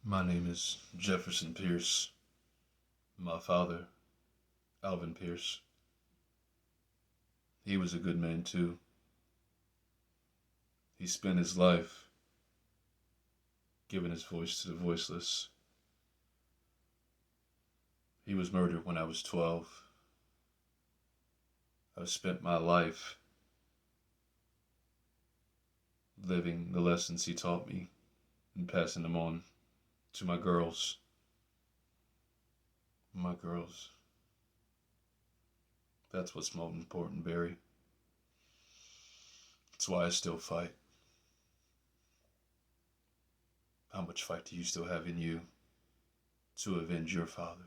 My name is Jefferson Pierce. My father, Alvin Pierce, he was a good man too. He spent his life giving his voice to the voiceless. He was murdered when I was 12. I've spent my life living the lessons he taught me and passing them on to my girls. My girls. That's what's most important, Barry. That's why I still fight. How much fight do you still have in you to avenge your father?